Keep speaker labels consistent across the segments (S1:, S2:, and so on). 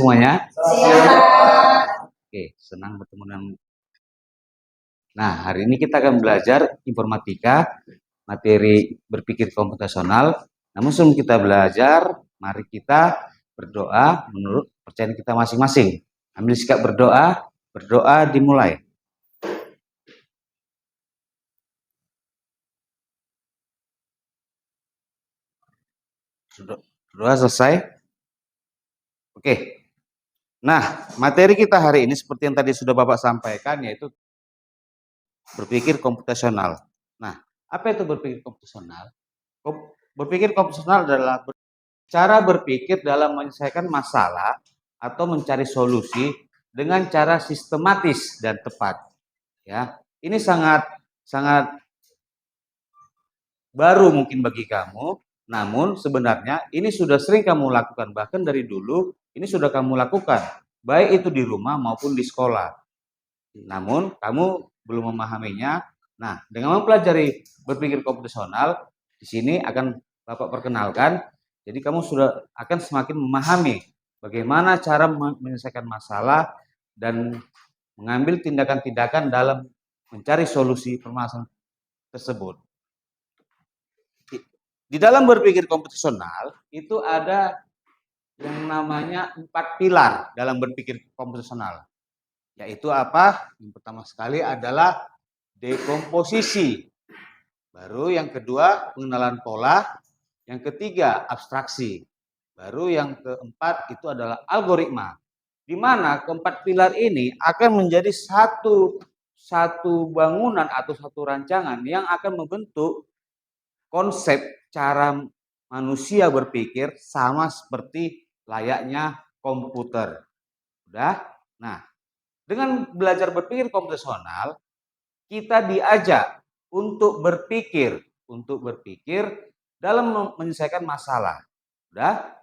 S1: Semuanya?
S2: Siap.
S1: Oke, senang bertemu dengan. Nah, hari ini kita akan belajar informatika, materi berpikir komputasional. Namun sebelum kita belajar, mari kita berdoa menurut kepercayaan kita masing-masing. Ambil sikap berdoa, berdoa dimulai. Berdoa selesai? Oke. Nah, materi kita hari ini seperti yang tadi sudah Bapak sampaikan, yaitu berpikir komputasional. Nah, apa itu berpikir komputasional? Berpikir komputasional adalah cara berpikir dalam menyelesaikan masalah atau mencari solusi dengan cara sistematis dan tepat. Ya, ini sangat baru mungkin bagi kamu, namun sebenarnya ini sudah sering kamu lakukan, bahkan dari dulu ini sudah kamu lakukan, baik itu di rumah maupun di sekolah. Namun kamu belum memahaminya. Nah, dengan mempelajari berpikir komputasional, di sini akan Bapak perkenalkan. Jadi kamu sudah akan semakin memahami bagaimana cara menyelesaikan masalah dan mengambil tindakan-tindakan dalam mencari solusi permasalahan tersebut. Di dalam berpikir komputasional itu ada yang namanya 4 pilar dalam berpikir komputasional. Yaitu apa? Yang pertama sekali adalah dekomposisi. Baru yang kedua pengenalan pola. Yang ketiga abstraksi. Baru yang keempat itu adalah algoritma. Di mana keempat pilar ini akan menjadi satu bangunan atau satu rancangan yang akan membentuk konsep cara manusia berpikir sama seperti layaknya komputer. Udah? Nah, dengan belajar berpikir komputasional, kita diajak untuk berpikir dalam menyelesaikan masalah. Udah?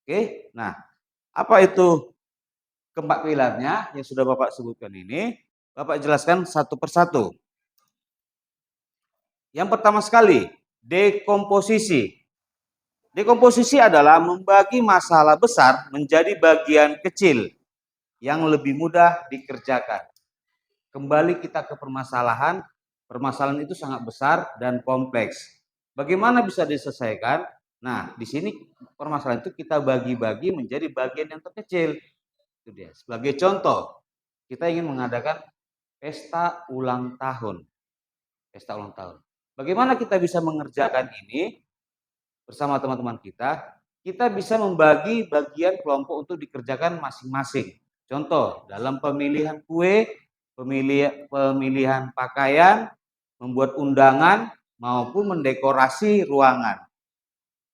S1: Oke. Nah, apa itu keempat pilarnya yang sudah Bapak sebutkan ini? Bapak jelaskan satu persatu. Yang pertama sekali, dekomposisi. Dekomposisi adalah membagi masalah besar menjadi bagian kecil yang lebih mudah dikerjakan. Kembali kita ke permasalahan. Permasalahan itu sangat besar dan kompleks. Bagaimana bisa diselesaikan? Nah, di sini permasalahan itu kita bagi-bagi menjadi bagian yang terkecil. Itu dia. Sebagai contoh, kita ingin mengadakan pesta ulang tahun. Pesta ulang tahun. Bagaimana kita bisa mengerjakan ini bersama teman-teman kita? Kita bisa membagi bagian kelompok untuk dikerjakan masing-masing. Contoh, dalam pemilihan kue, pemilihan pakaian, membuat undangan, maupun mendekorasi ruangan.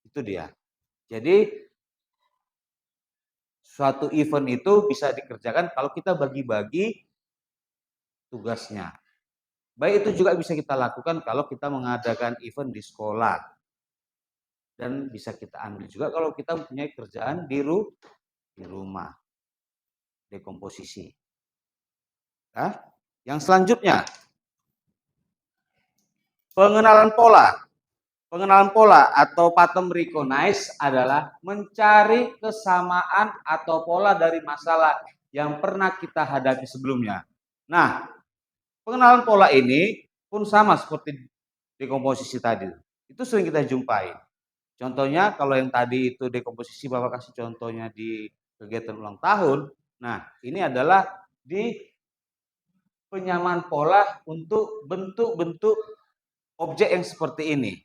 S1: Itu dia. Jadi, suatu event itu bisa dikerjakan kalau kita bagi-bagi tugasnya. Baik itu juga bisa kita lakukan kalau kita mengadakan event di sekolah. Dan bisa kita ambil juga kalau kita punya kerjaan di rumah. Dekomposisi. Nah, yang selanjutnya, pengenalan pola. Pengenalan pola atau pattern recognize adalah mencari kesamaan atau pola dari masalah yang pernah kita hadapi sebelumnya. Nah, pengenalan pola ini pun sama seperti dekomposisi tadi. Itu sering kita jumpai. Contohnya kalau yang tadi itu dekomposisi, Bapak kasih contohnya di kegiatan ulang tahun. Nah, ini adalah di penyamaan pola untuk bentuk-bentuk objek yang seperti ini.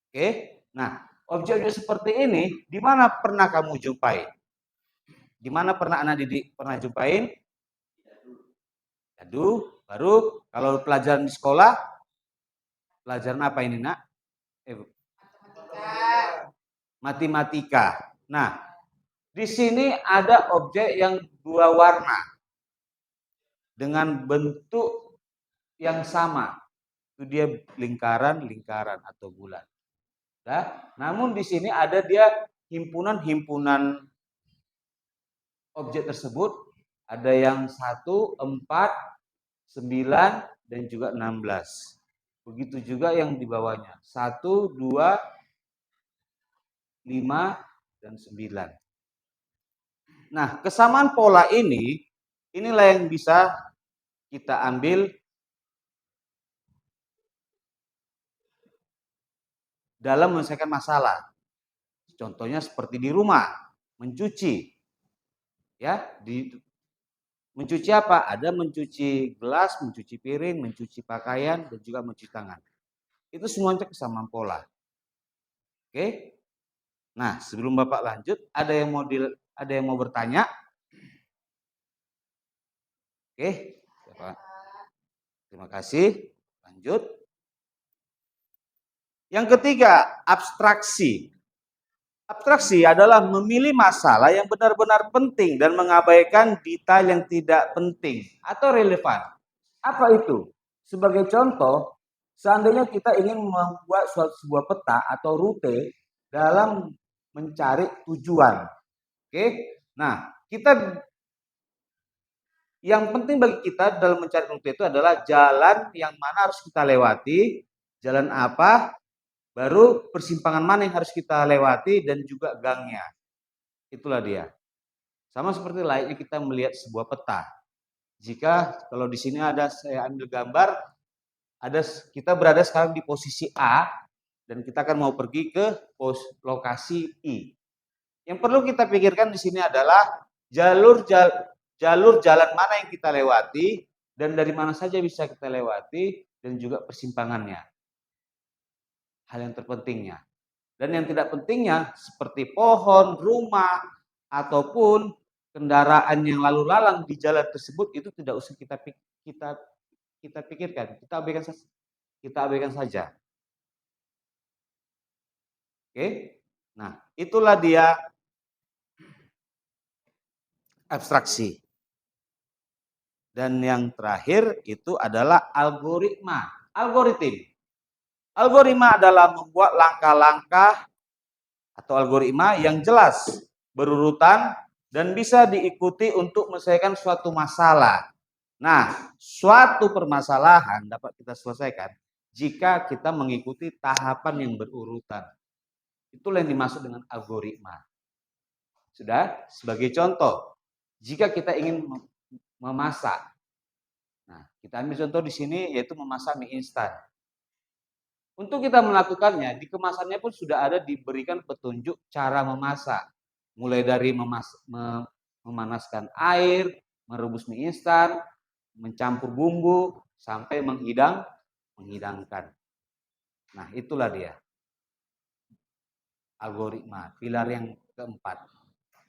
S1: Oke. Nah, objek-objek seperti ini di mana pernah kamu jumpai? Di mana pernah anak didik pernah jumpain? Aduh, baru kalau pelajaran di sekolah, pelajaran apa ini, Nak? Matematika. Nah, di sini ada objek yang dua warna dengan bentuk yang sama. Itu dia lingkaran atau bulat. Nah, namun di sini ada dia himpunan-himpunan objek tersebut. Ada yang 1, 4, 9, dan juga 16. Begitu juga yang di bawahnya. 1, 2, 5, dan 9. Nah, kesamaan pola inilah yang bisa kita ambil dalam menyelesaikan masalah. Contohnya seperti di rumah, mencuci. Ya, mencuci apa? Ada mencuci gelas, mencuci piring, mencuci pakaian, dan juga mencuci tangan. Itu semuanya kesamaan pola. Oke? Nah, sebelum Bapak lanjut, ada yang mau bertanya? Oke, Bapak. Terima kasih. Lanjut. Yang ketiga, abstraksi. Abstraksi adalah memilih masalah yang benar-benar penting dan mengabaikan detail yang tidak penting atau relevan. Apa itu? Sebagai contoh, seandainya kita ingin membuat sebuah peta atau rute dalam mencari tujuan. Oke? Nah, yang penting bagi kita dalam mencari rute itu adalah jalan yang mana harus kita lewati, jalan apa, baru persimpangan mana yang harus kita lewati, dan juga gangnya. Itulah dia. Sama seperti layaknya kita melihat sebuah peta. Jika kalau di sini saya ambil gambar, kita berada sekarang di posisi A dan kita akan mau pergi ke lokasi I. Yang perlu kita pikirkan di sini adalah jalur jalan mana yang kita lewati dan dari mana saja bisa kita lewati dan juga persimpangannya. Hal yang terpentingnya. Dan yang tidak pentingnya seperti pohon, rumah, ataupun kendaraan yang lalu lalang di jalan tersebut itu tidak usah kita pikirkan. Kita abaikan saja. Oke? Nah, itulah dia abstraksi. Dan yang terakhir itu adalah algoritma. Algoritma adalah membuat langkah-langkah atau algoritma yang jelas, berurutan, dan bisa diikuti untuk menyelesaikan suatu masalah. Nah, suatu permasalahan dapat kita selesaikan jika kita mengikuti tahapan yang berurutan. Itulah yang dimaksud dengan algoritma. Sudah? Sebagai contoh, jika kita ingin memasak. Nah, kita ambil contoh di sini yaitu memasak mie instan. Untuk kita melakukannya, di kemasannya pun sudah ada diberikan petunjuk cara memasak. Mulai dari memanaskan air, merebus mie instan, mencampur bumbu, sampai menghidangkan. Nah, itulah dia. Algoritma, pilar yang keempat.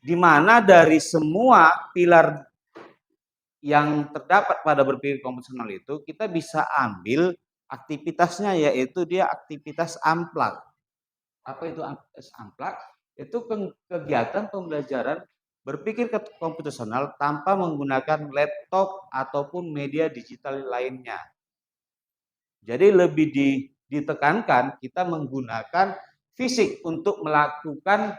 S1: Di mana dari semua pilar yang terdapat pada berpikir komputasional itu, kita bisa ambil aktivitasnya, yaitu dia aktivitas amplak. Apa itu aktivitas amplak? Itu kegiatan pembelajaran berpikir komputasional tanpa menggunakan laptop ataupun media digital lainnya. Jadi lebih ditekankan kita menggunakan fisik untuk melakukan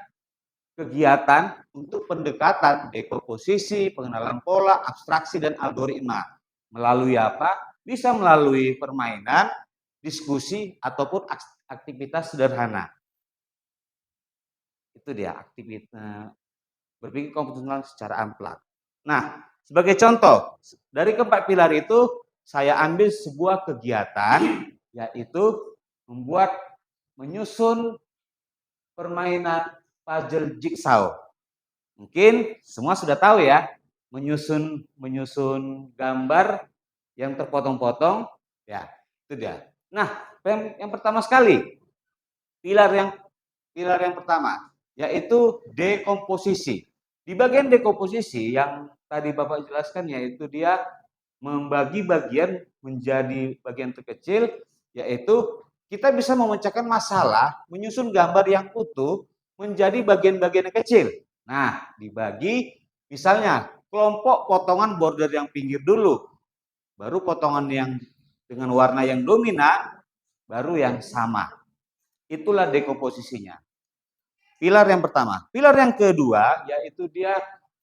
S1: kegiatan untuk pendekatan, dekomposisi, pengenalan pola, abstraksi, dan algoritma. Melalui apa? Bisa melalui permainan, diskusi, ataupun aktivitas sederhana. Itu dia aktivitas berpikir komputasional secara amplak. Nah, sebagai contoh, dari keempat pilar itu saya ambil sebuah kegiatan, yaitu menyusun permainan puzzle jigsaw. Mungkin semua sudah tahu ya, menyusun gambar yang terpotong-potong, ya itu dia. Nah, yang pertama sekali, pilar yang pertama yaitu dekomposisi. Di bagian dekomposisi yang tadi Bapak jelaskan, yaitu dia membagi bagian menjadi bagian terkecil, yaitu kita bisa memecahkan masalah, menyusun gambar yang utuh menjadi bagian-bagian yang kecil. Nah, dibagi misalnya kelompok potongan border yang pinggir dulu, baru potongan yang dengan warna yang dominan, baru yang sama. Itulah dekomposisinya. Pilar yang pertama. Pilar yang kedua yaitu dia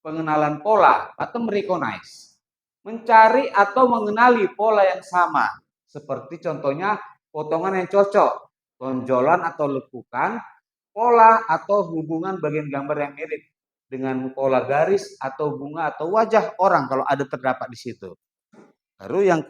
S1: pengenalan pola atau merecognize. Mencari atau mengenali pola yang sama. Seperti contohnya potongan yang cocok, tonjolan atau lekukan, pola atau hubungan bagian gambar yang mirip. dengan pola garis atau bunga atau wajah orang kalau ada terdapat di situ. Baru yang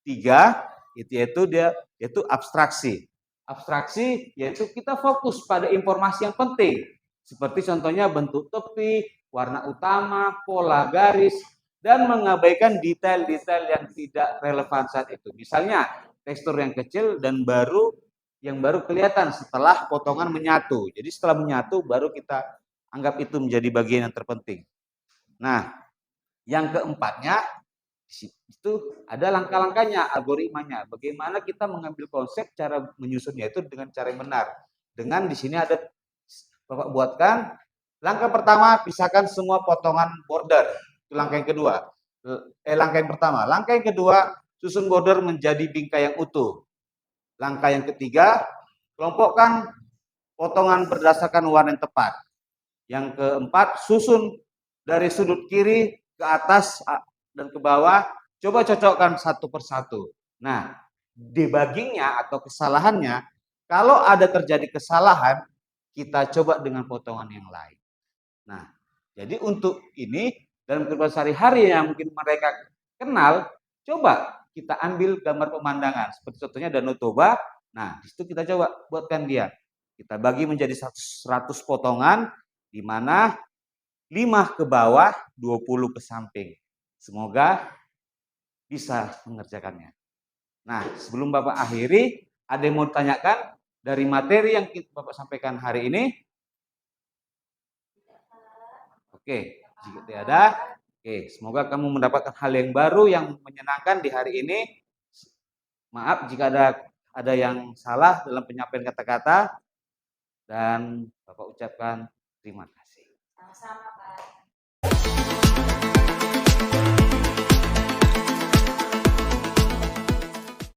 S1: ketiga yaitu abstraksi. Abstraksi yaitu kita fokus pada informasi yang penting. Seperti contohnya bentuk tepi, warna utama, pola garis, dan mengabaikan detail-detail yang tidak relevan saat itu. Misalnya tekstur yang kecil dan yang baru kelihatan setelah potongan menyatu. Jadi setelah menyatu baru kita anggap itu menjadi bagian yang terpenting. Nah, yang keempatnya itu ada langkah-langkahnya, algoritmanya. Bagaimana kita mengambil konsep cara menyusunnya itu dengan cara yang benar. Dengan di sini ada Bapak buatkan. Langkah pertama, pisahkan semua potongan border. Itu langkah yang kedua. Langkah yang pertama. Langkah yang kedua, susun border menjadi bingkai yang utuh. Langkah yang ketiga, kelompokkan potongan berdasarkan warna yang tepat. Yang keempat, susun dari sudut kiri ke atas dan ke bawah, coba cocokkan satu persatu. Nah, debuggingnya atau kesalahannya, kalau ada terjadi kesalahan, kita coba dengan potongan yang lain. Nah, jadi untuk ini, dalam kehidupan sehari-hari yang mungkin mereka kenal, coba kita ambil gambar pemandangan. Seperti contohnya Danau Toba, nah disitu kita coba buatkan dia. Kita bagi menjadi 100 potongan, di mana 5 ke bawah, 20 ke samping. Semoga bisa mengerjakannya. Nah, sebelum Bapak akhiri, ada yang mau ditanyakan dari materi yang Bapak sampaikan hari ini? Oke, jika tidak ada, oke, semoga kamu mendapatkan hal yang baru yang menyenangkan di hari ini. Maaf jika ada yang salah dalam penyampaian kata-kata, dan Bapak ucapkan terima kasih.
S2: Sama-sama, Pak.